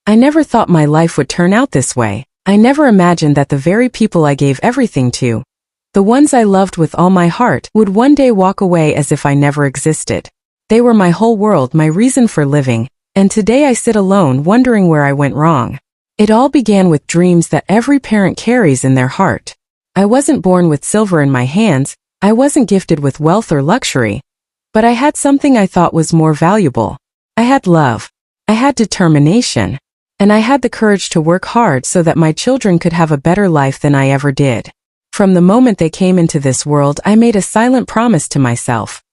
I never thought my life would turn out this way. I never imagined that the very people I gave everything to, the ones I loved with all my heart, would one day walk away as if I never existed. They were my whole world, my reason for living, and today I sit alone wondering where I went wrong. It all began with dreams that every parent carries in their heart. I wasn't born with silver in my hands, I wasn't gifted with wealth or luxury, but I had something I thought was more valuable. I had love. I had determination. And I had the courage to work hard so that my children could have a better life than I ever did. From the moment they came into this world, I made a silent promise to myself.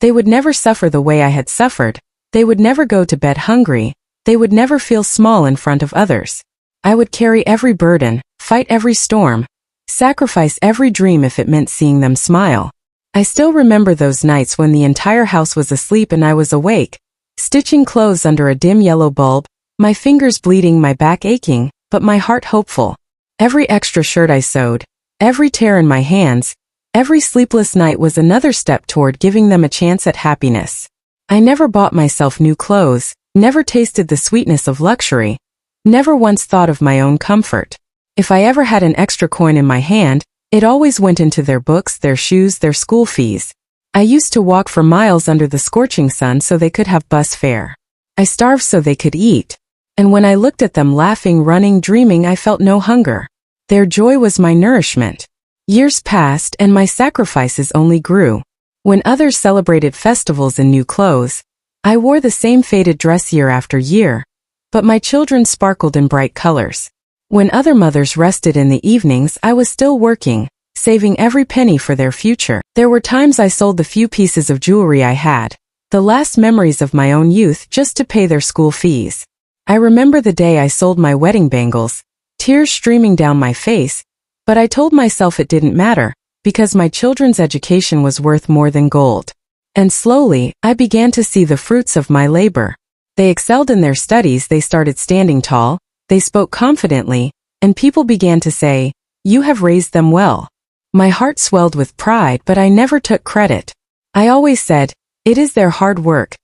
They would never suffer the way I had suffered. They would never go to bed hungry. They would never feel small in front of others. I would carry every burden, fight every storm, sacrifice every dream if it meant seeing them smile. I still remember those nights when the entire house was asleep and I was awake, stitching clothes under a dim yellow bulb, my fingers bleeding, my back aching, but my heart hopeful. Every extra shirt I sewed, every tear in my hands, every sleepless night was another step toward giving them a chance at happiness. I never bought myself new clothes, never tasted the sweetness of luxury, never once thought of my own comfort. If I ever had an extra coin in my hand, it always went into their books, their shoes, their school fees. I used to walk for miles under the scorching sun so they could have bus fare. I starved so they could eat. And when I looked at them laughing, running, dreaming, I felt no hunger. Their joy was my nourishment. Years passed and my sacrifices only grew. When others celebrated festivals in new clothes, I wore the same faded dress year after year, but my children sparkled in bright colors. When other mothers rested in the evenings, I was still working, saving every penny for their future. There were times I sold the few pieces of jewelry I had, the last memories of my own youth, just to pay their school fees. I remember the day I sold my wedding bangles, tears streaming down my face, but I told myself it didn't matter, because my children's education was worth more than gold. And slowly, I began to see the fruits of my labor. They excelled in their studies, they started standing tall, they spoke confidently, and people began to say, "You have raised them well." My heart swelled with pride, but I never took credit. I always said, "It is their hard work,"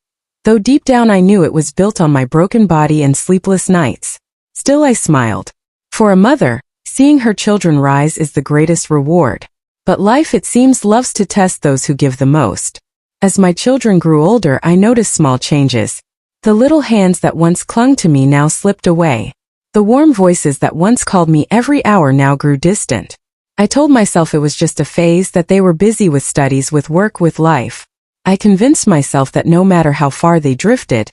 though deep down I knew it was built on my broken body and sleepless nights. Still I smiled. For a mother, seeing her children rise is the greatest reward. But life, it seems, loves to test those who give the most. As my children grew older, I noticed small changes. The little hands that once clung to me now slipped away. The warm voices that once called me every hour now grew distant. I told myself it was just a phase, that they were busy with studies, with work, with life. I convinced myself that no matter how far they drifted,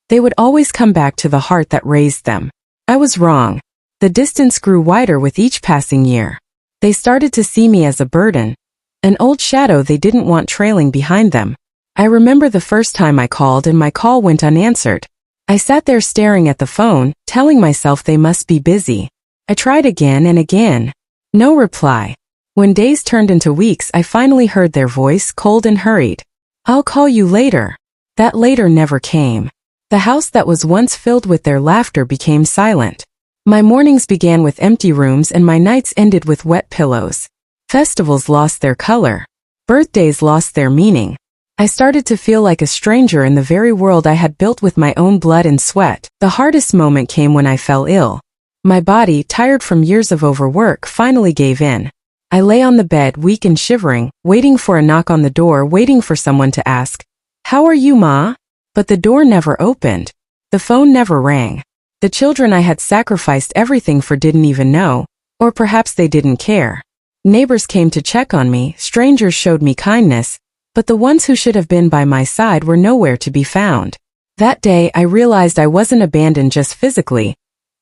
they would always come back to the heart that raised them. I was wrong. The distance grew wider with each passing year. They started to see me as a burden, an old shadow they didn't want trailing behind them. I remember the first time I called and my call went unanswered. I sat there staring at the phone, telling myself they must be busy. I tried again and again. No reply. When days turned into weeks, I finally heard their voice, cold and hurried. "I'll call you later." That later never came. The house that was once filled with their laughter became silent. My mornings began with empty rooms and my nights ended with wet pillows. Festivals lost their color. Birthdays lost their meaning. I started to feel like a stranger in the very world I had built with my own blood and sweat. The hardest moment came when I fell ill. My body, tired from years of overwork, finally gave in. I lay on the bed, weak and shivering, waiting for a knock on the door, waiting for someone to ask, "How are you, Ma?" But the door never opened. The phone never rang. The children I had sacrificed everything for didn't even know, or perhaps they didn't care. Neighbors came to check on me, strangers showed me kindness, but the ones who should have been by my side were nowhere to be found. That day I realized I wasn't abandoned just physically.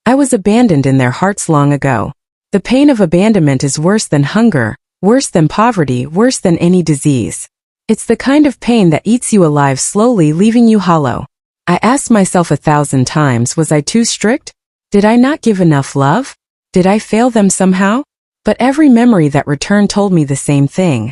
I was abandoned in their hearts long ago. The pain of abandonment is worse than hunger, worse than poverty, worse than any disease. It's the kind of pain that eats you alive slowly, leaving you hollow. I asked myself 1,000 times, was I too strict? Did I not give enough love? Did I fail them somehow? But every memory that returned told me the same thing.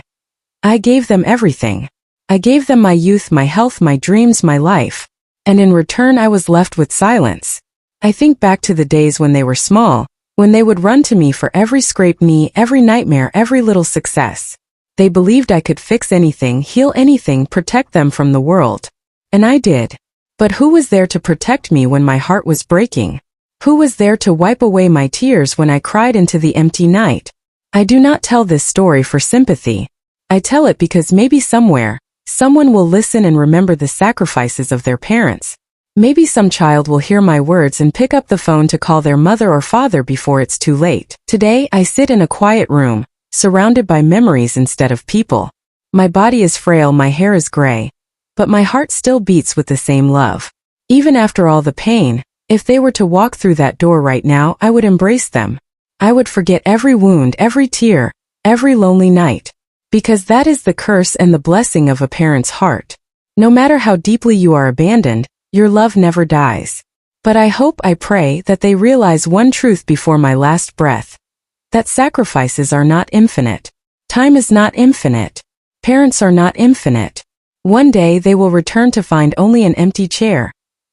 I gave them everything. I gave them my youth, my health, my dreams, my life. And in return I was left with silence. I think back to the days when they were small, when they would run to me for every scraped knee, every nightmare, every little success. They believed I could fix anything, heal anything, protect them from the world. And I did. But who was there to protect me when my heart was breaking? Who was there to wipe away my tears when I cried into the empty night? I do not tell this story for sympathy. I tell it because maybe somewhere, someone will listen and remember the sacrifices of their parents. Maybe some child will hear my words and pick up the phone to call their mother or father before it's too late. Today, I sit in a quiet room, surrounded by memories instead of people. My body is frail, my hair is gray, but my heart still beats with the same love. Even after all the pain, if they were to walk through that door right now, I would embrace them. I would forget every wound, every tear, every lonely night. Because that is the curse and the blessing of a parent's heart. No matter how deeply you are abandoned, your love never dies. But I hope, I pray, that they realize one truth before my last breath. That sacrifices are not infinite. Time is not infinite. Parents are not infinite. One day they will return to find only an empty chair,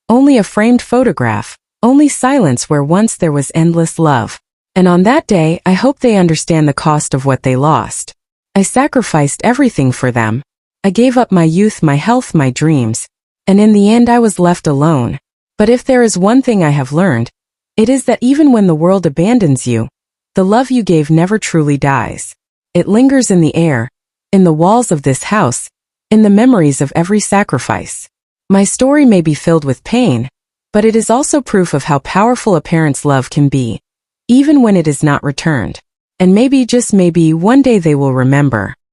only a framed photograph, only silence where once there was endless love. And on that day, I hope they understand the cost of what they lost. I sacrificed everything for them. I gave up my youth, my health, my dreams. And in the end I was left alone. But if there is one thing I have learned, it is that even when the world abandons you, the love you gave never truly dies. It lingers in the air, in the walls of this house, in the memories of every sacrifice. My story may be filled with pain, but it is also proof of how powerful a parent's love can be, even when it is not returned. And maybe, just maybe, one day they will remember.